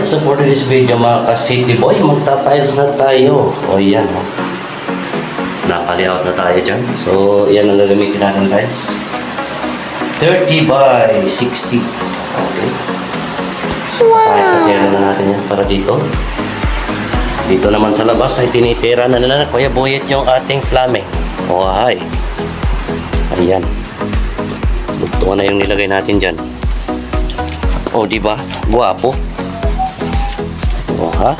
Alright, so for this video mga ka-city boy, magta-tiles na tayo. O yan, o. Naka-layout na tayo dyan. So, yan ang gagamitin natin tiles. 30 by 60. Okay. So, pakitira na natin yan para dito. Dito naman sa labas ay tinitira na nila na Kuya Boyet yung ating plumbing. O, hi. Ayan. Ito na yung nilagay natin dyan. O, diba? Guwapo. O, ha?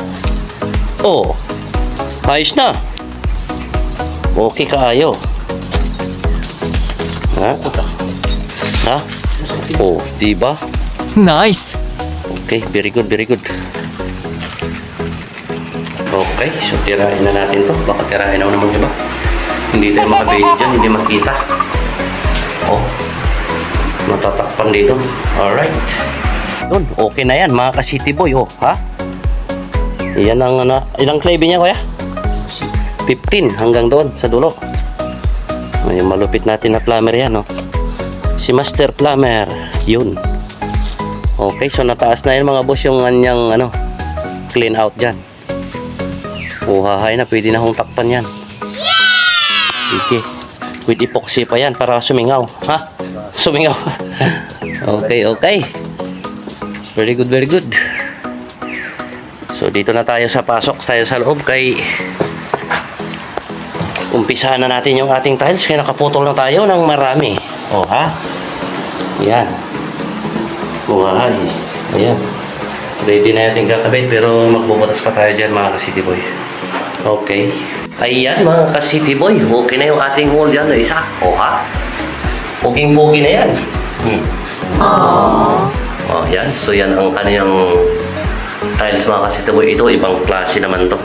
O, ayos na. Okay kaayo. Ha? Ha? O, diba? Nice! Okay, very good, very good. Okay, so tirahin na natin to. Baka tirahin na naman iba. Hindi tayo makabihit dyan, hindi makita. Oh, matatakpan dito. Alright. Yun, okay na yan mga ka-city boy. Oh, ha? Yan ang ilang clay niya kuya? 15 hanggang doon sa dulo. Ay, malupit natin na plumber yan, no? Si Master Plumber, yun. Okay, so nataas na yan mga boss yung kanyang clean out dyan. Hahay na, pwede na hong takpan yan. Sige, with epoxy pa yan para sumingaw. Ha? Sumingaw. Okay, okay. Very good, very good. So dito na tayo sa pasok, tayo sa loob kay umpisahan na natin yung ating tiles kaya nakaputol na tayo ng marami. O ha? Yan. Buhay. Ayan. Ready na natin kakabit pero magbubutas pa tayo dyan mga ka-city boy. Okay. Ayan mga ka-city boy. Okay na yung ating wall dyan na isa. O ha? Puging-pugi na yan. Oh, yan. So yan ang kaniyang tiles mga ka-city boy. Ito ibang klase naman to.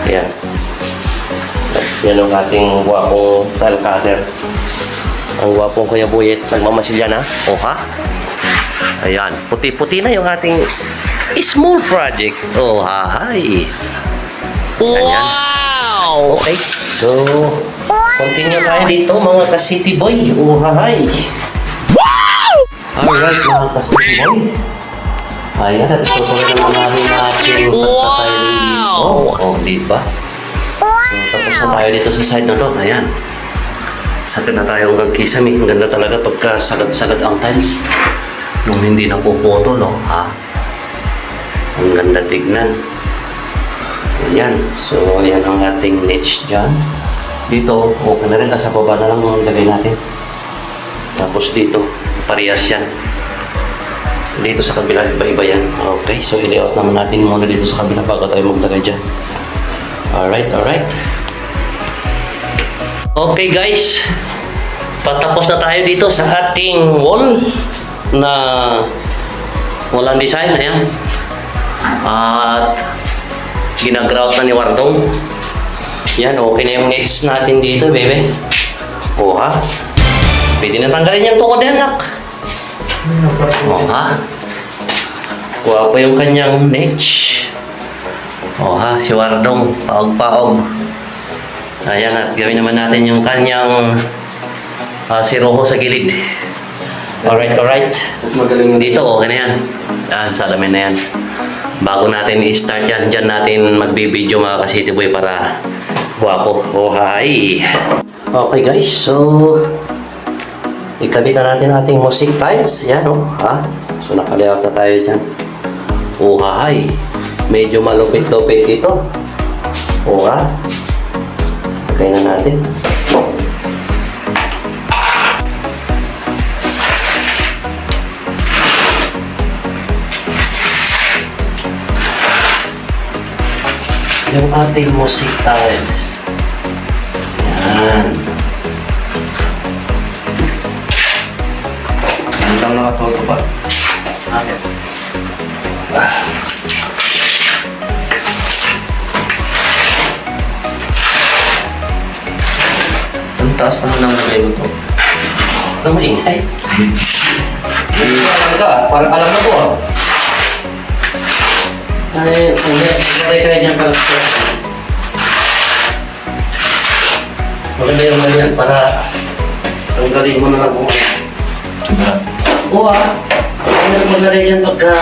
Ayan. Yan ang ating guwapong tile cutter. Ang guwapong Kuya Boyet. Nagmamasil yan ha. O ha? Ayan. Puti-puti na yung ating small project. O hi. Ayan. Wow! Okay. So, continue tayo dito mga ka-city boy. O hi. Wow! Alright mga ka-city boy. Ayan. At ito po naman namin ating pagtatiling dito. O, diba? So, tapos na tayo dito sa side na to. Ayan. Sagad na tayo hanggang kisame. Ang ganda talaga pagka sagad-sagad ang tiles. Nung hindi na puputol, no? Ha? Ang ganda tignan. Ayan. So, ayan ang ating niche dyan. Dito, okay na rin. Sa baba na lang ang lagay natin. Tapos dito, parehas yan. Dito sa kabila, iba-iba yan. Okay. So, i-layout naman natin muna dito sa kabila bago tayo maglagay dyan. Alright, alright. Okay guys, patapos na tayo dito sa ating wall na walang design. Ayan. At ginagrout na ni Wardong. Yan, okay na yung nets natin dito, baby. O ha? Pwede na tanggalin yung tukod yan, nak. O ha? Kuha pa yung kanyang nets. O ha, si Wardong, paog-paog. Ayan, at gawin naman natin yung kanyang siroho sa gilid. Alright, alright. Magaling dito, okay na yan. Yan, salamin na yan. Bago natin i-start yan, dyan natin magbibideo mga ka-city boy para guwapo. Oh, hi! Okay guys, so ikabit na natin ating music tiles. Yan, oh, ha? So, nakalayout na tayo dyan. Oh, hi! Medyo malupit-lupit ito. O ha? Lagay na natin. Yung ating music tiles. Yan. Yan lang nakatoto pa. Okay. Ang taas naman ang lagay mo to. Ang maingay. Alam ka, parang alam na ko ah. Ay, ulay kayo dyan para sa maganda yung ganyan para tanggalin mo na lang kung ano. Oo ah. Ano maglagay dyan pagka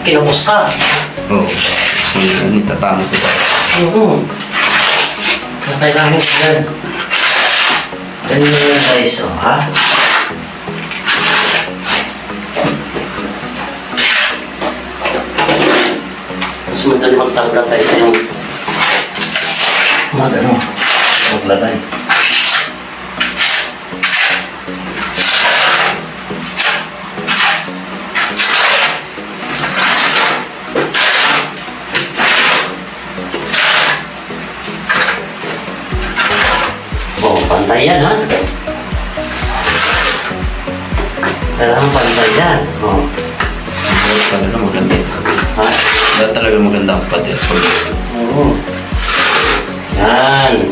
Kinupos ka. Oo. Ano, tatama sa tayo. Oo. Kailangan ko yan. Ganyan yan guys, oh, ha? Mas madali magtanggal tayo sa yung maglagay. Oh, pantay yan, ha? Kailangan pantay yan. Oh. Talaga maganda. Ha? Talaga maganda ang pader. Oo. Yan.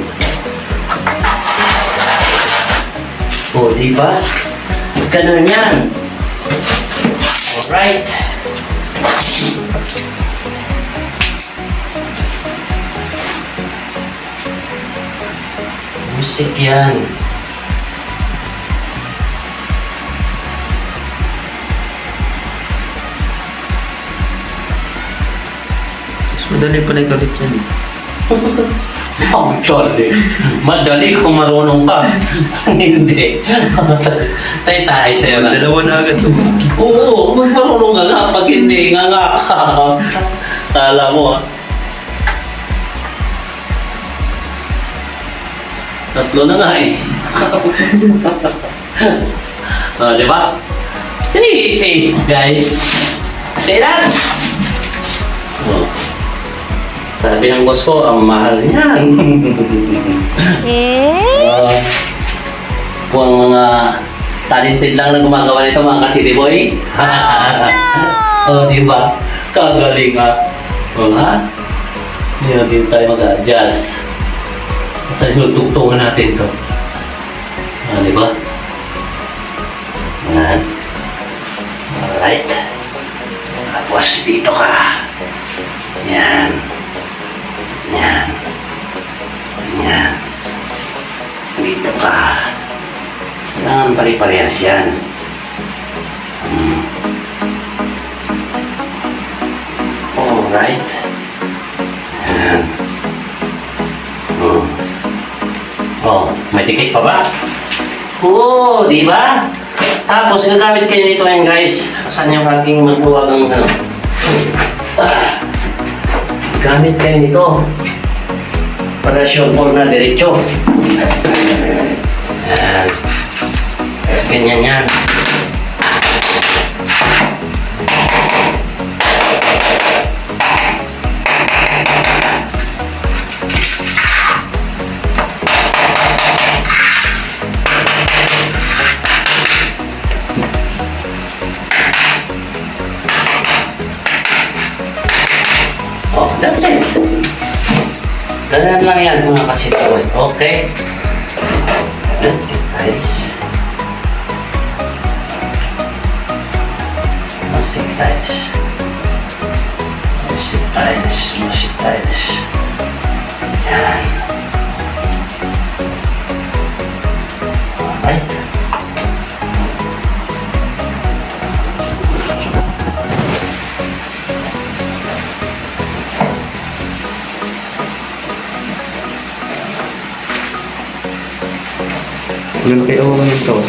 O, diba? Ganun yan. Alright. Musik yan. Mas madali pa na ito ulit yan. Actually, madali kung marunong ka. Hindi. Tay-tay sa'yo na. Dalawa na agad ito. Oo, kung marunong ka nga. Pag hindi, nga ka. Kala mo, ha? Tatlo na nga, eh. Di ba? Easy, guys. Say that. Oh. Sabi ng boss ko, ang mahal niyan. Kung mga talented lang na gumagawa nito, mga ka-city boy. Oh, di ba? Kagaling nga. O ha? Hindi na din tayo mag-adjust. Saan yung tugtungan natin to? Di ba? Yan. Alright. Tapos dito ka. Yan. Yan. Yan. Dito ka. Kailangan pare-parehas yan. Alright. Yan. Oh, may tikit pa ba? Oo, di ba? Tapos gagamit kayo nito yan guys. Saan yung aking magbuwagang ano? Gamit kayo nito. Para sure ball na diretso. Yan. Ganyan yan. Oh, that's it. Ganyan lang yan mga kasitoy. Okay? That's it, guys. Masik tiles. Masik tiles. Masik tiles. Yan. Alright. Gano'n kayo ako ng ito.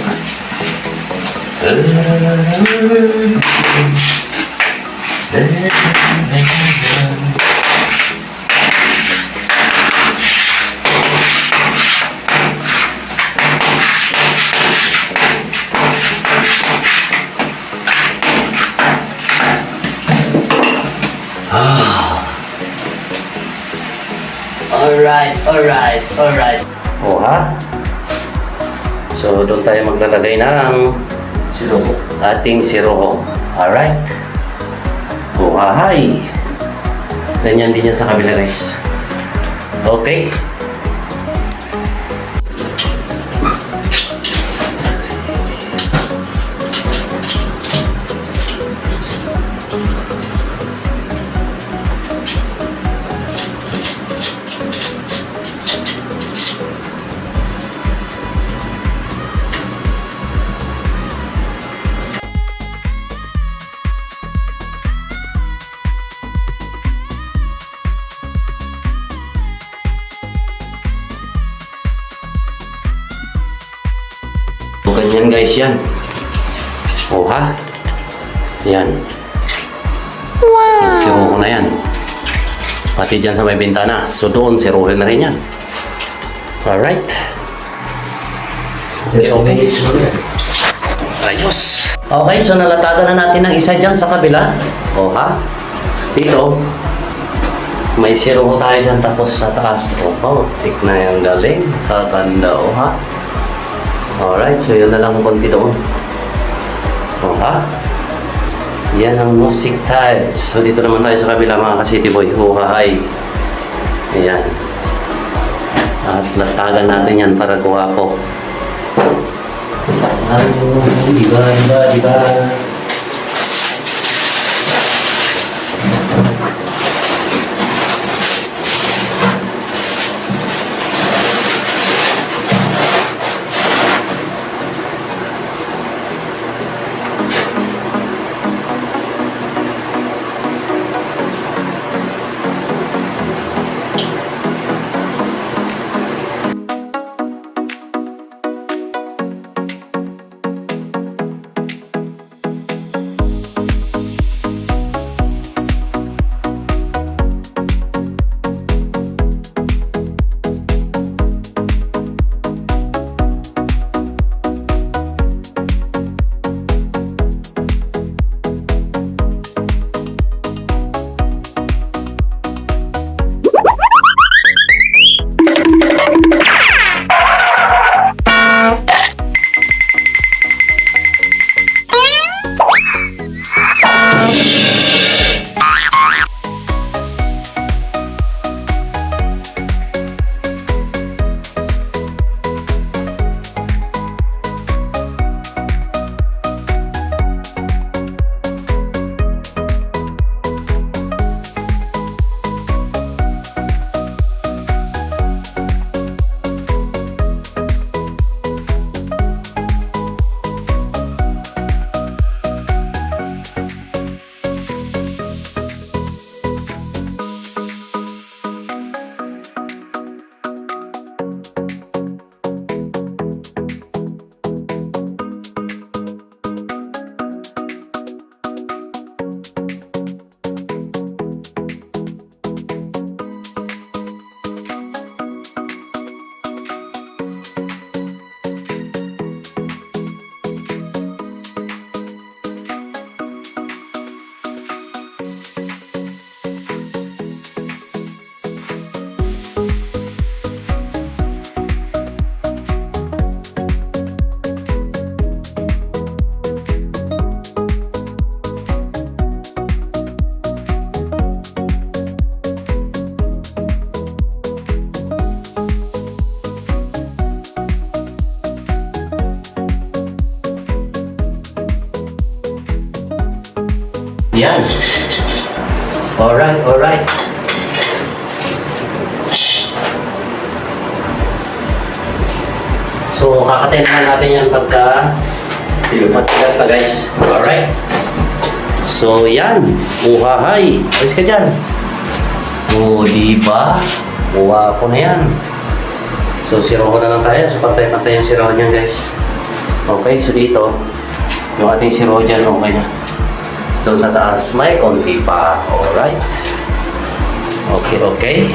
Alright. O ha? So, doon tayo maglalagay ng ating siroho. Alright? O hahay. Ganyan din yan sa kabila guys. Okay? guys yan. O ha? Yan. So, siro ko na yan. Pati dyan sa may bintana. So doon, siruhin na rin yan. Alright. Okay. Ayos. Okay, so nalatagan na natin ng isa dyan sa kabila. O ha? Dito. May siro ko tayo dyan tapos sa taas. O pa, sik na yung galing. Kakanda o ha? Alright, so yun na lang konti doon. O ha? Yan ang music tiles. So dito naman tayo sa kabila mga ka-City Boy. Huhahay. Ayan. At latagan natin yan para kuha ko. Diba. Yan. Alright. So, kakatayin na natin yan pagka matigas na guys. Alright. So, yan. Uhahay. Alis ka dyan. O, diba? Uha ko na yan. So, siro ko na lang tayo. So, pantay-pantay yung siro niyan guys. Okay, so dito, yung ating siro dyan, okay na. Doon sa taas, may konti pa. Alright. Okay.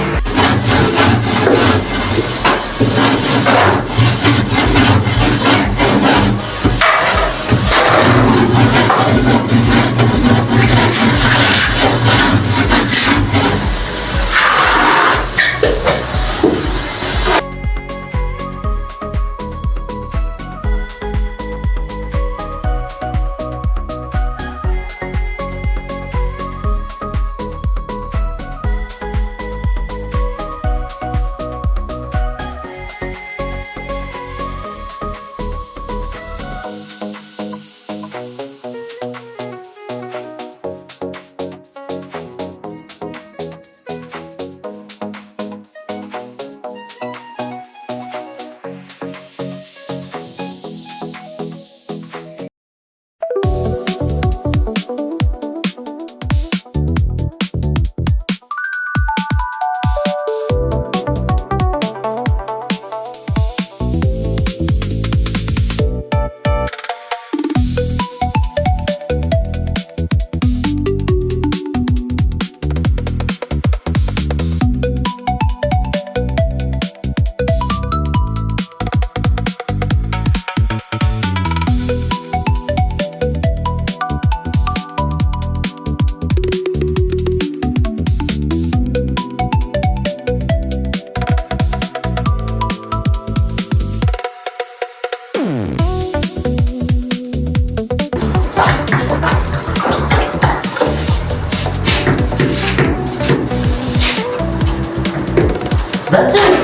That's it!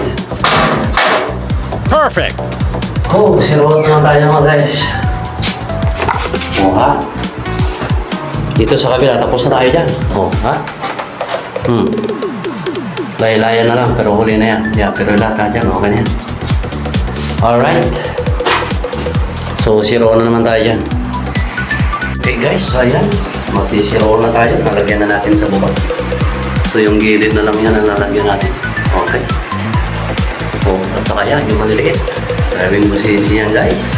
Perfect. Oh, sinuot na lang tayo mga guys. Oh, ha? Dito sa kabila, tapos na tayo dyan. Oh, ha? Laya-laya na lang, pero huli na yan. Yeah, pero lahat na dyan, okay na yan. Alright. So, zero na naman tayo dyan. Okay guys, so ayan. Mag-zero na tayo. Nalagyan na natin sa baba. So, yung gilid na lang yan ang nalagyan natin. Okay. Oh, at saka yan, yung maliliit. Driving position yan guys.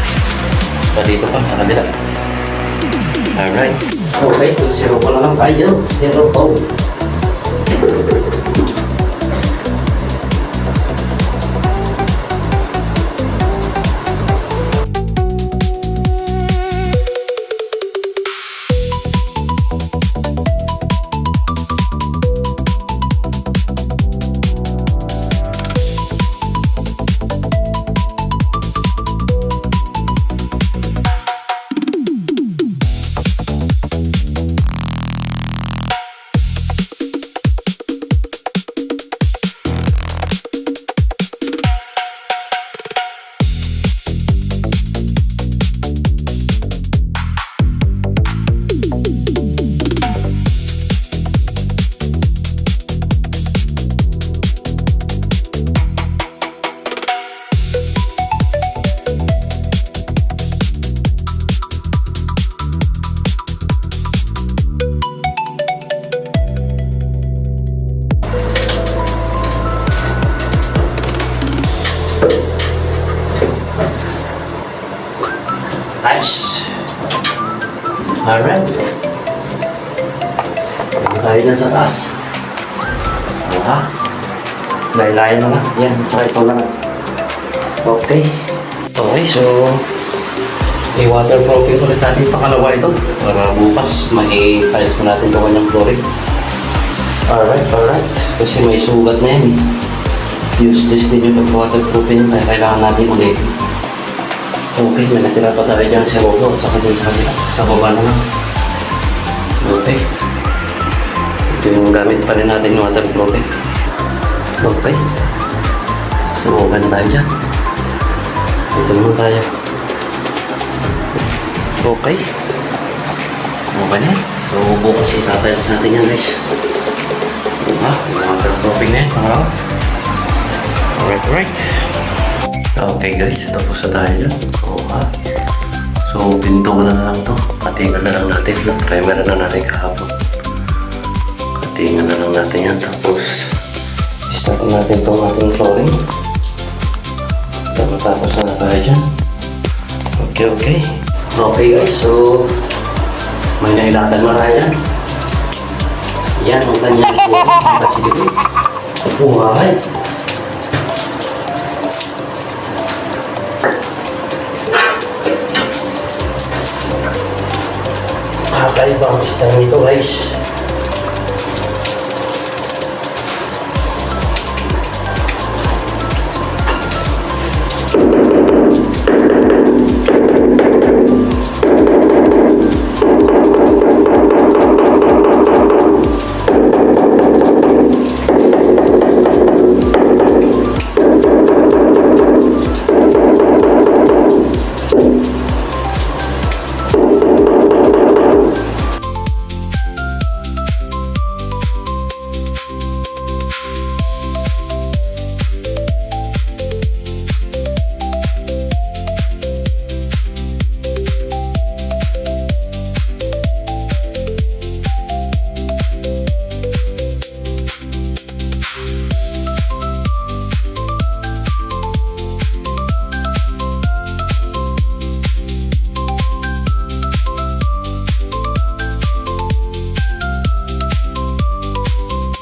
Pa dito pa sa kabila. Alright. Okay, zero pa na lang tayo. Zero po. Nice. Alright. Yan tayo na sa taas. Ha? Laylay na lang. Yan, tsaka ito na lang. Okay. Okay, so i-waterproofing ulit natin yung pakalawa ito para bukas mai-tiles na natin ito kanyang flooring. Alright. Kasi may sugat na yan. Useless din yung pag-waterproofing kaya kailangan natin ulit. Okay, may natira pa tayo dyan sa robo at saka dyan sa kabila. Sa baba na lang. Okay. Ito yung gamit pa rin natin yung waterproofing. Okay. So, okay na tayo dyan. Ito naman tayo. Okay. Okay na. So, bukas itatiles natin yan guys. Yung waterproofing na yan. Pangalawa. Alright. Okay guys, tapos na tayo dyan. So, pintuan na lang to. Katingan na lang natin. Primer na natin kahapon. Katingan na lang natin yan. Tapos, start natin itong ating flooring. Tapos na tayo dyan. Okay. Okay guys, so may nailatan mo na yan. Yan, ang kanyang flooring. Kasi dito. Alright. Kakaiba ang system nito guys.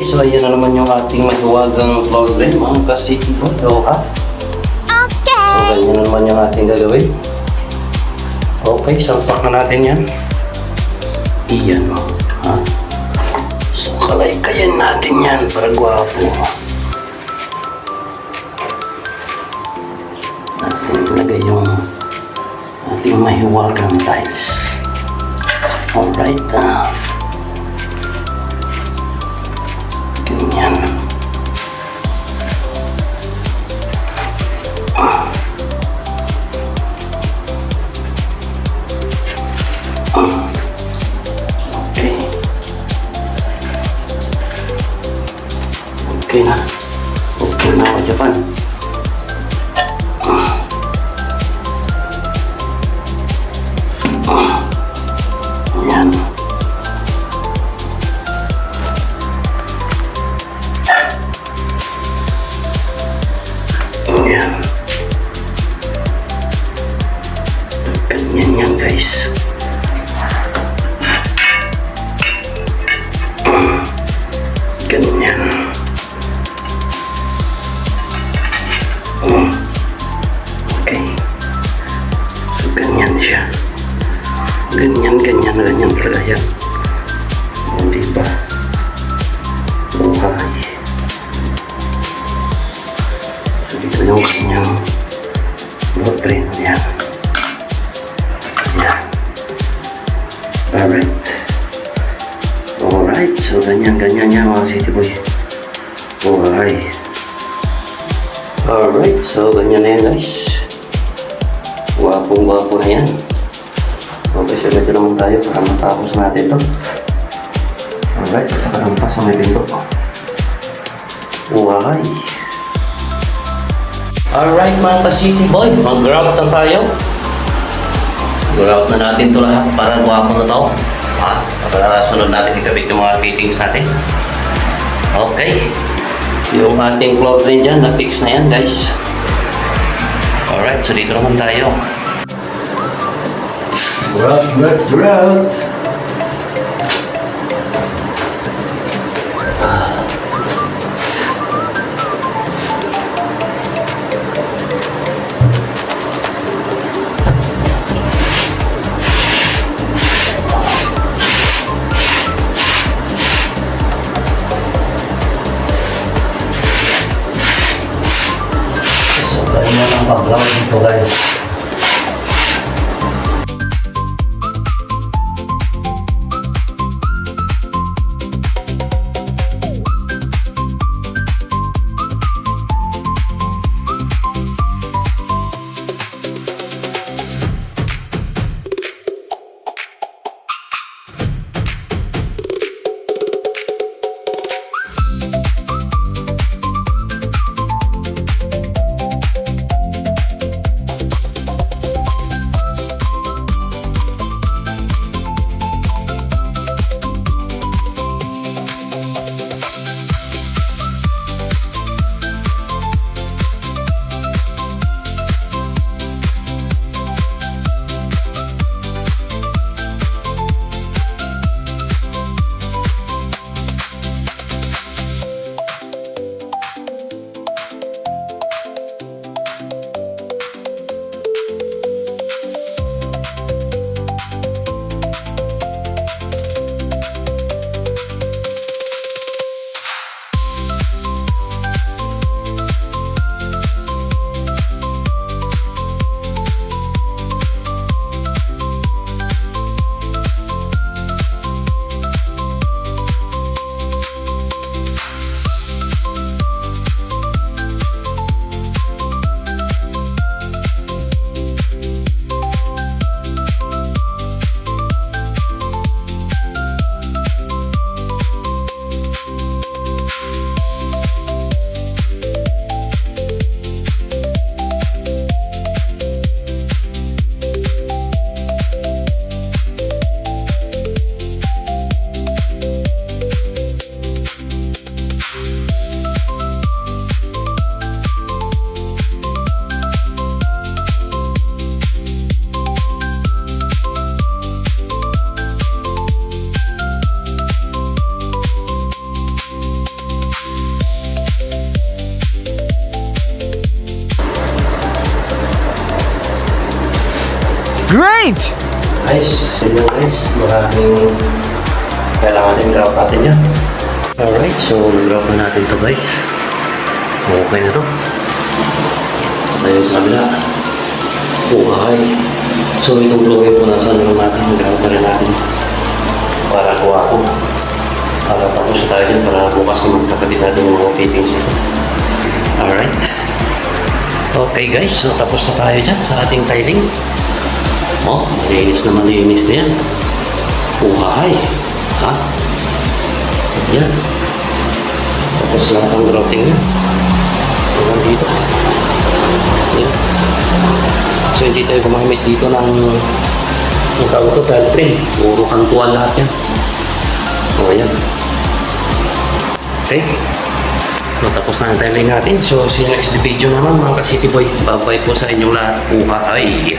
So, ayan na naman yung ating mahiwagang flooring, mga kasito. Okay. So, ganyan na naman yung ating gagawin. Okay, salpak na natin yan. Iyan mo. Ha? So, kalay-kayan natin yan para gwapo. Natin ilagay yung ating mahiwagang tiles. Alright. Ganyan. Okay na. Okay na ako, Japan. Ayan. Ayan. Ganyan yan, guys. Ganyan. Okay. So, ganyan siya. Ganyan talaga yan. O, diba? Buhay. So, dito yung kanyang doctrine. Ayan. Ayan. Alright. Alright. So, ganyan yan mga city boy. Buhay. Alright. So, ganyan na yan guys. Wapong-wapo na yan. Okay, so medyo naman tayo para matapos natin ito. Alright, saka naman pa sa may pinto. Uwakay. Alright mga ka-city boy, mag-grout na tayo. Grout na natin ito lahat para guwapo na ito. Para sunod natin ikabit yung mga fittings natin. Okay. Yung ating floor drain dyan, na-fix na yan guys. Alright, so dito naman tayo. Grout. So, ganyan ang pag-grout dito guys. Great! Guys, yun guys. Maraming kailangan din grout natin yan. Alright, so nag-grout na natin to guys. Okay na to. Saka yung sa kabila. Okay. So itong blowing po nasa naman natin. Nag-grout na rin natin. Para kuha ko. Para tapos na tayo dyan. Para bukas na magkakabit natin yung mga fittings nito. Alright. Okay guys, so tapos na tayo dyan sa ating tiling. Oh, malinis na yan. Uhay. Ha? Yan. Tapos lahat ng grouting yan. Hanggang dito. Yan. So hindi tayo gumamit dito ng ang tawag ito, tile frame. Puro kantuan lahat yan. O yan. Okay. So, tapos na ang timeline natin. So, see you next video naman mga ka-City Boy. Bye-bye po sa inyong lahat. Buhay!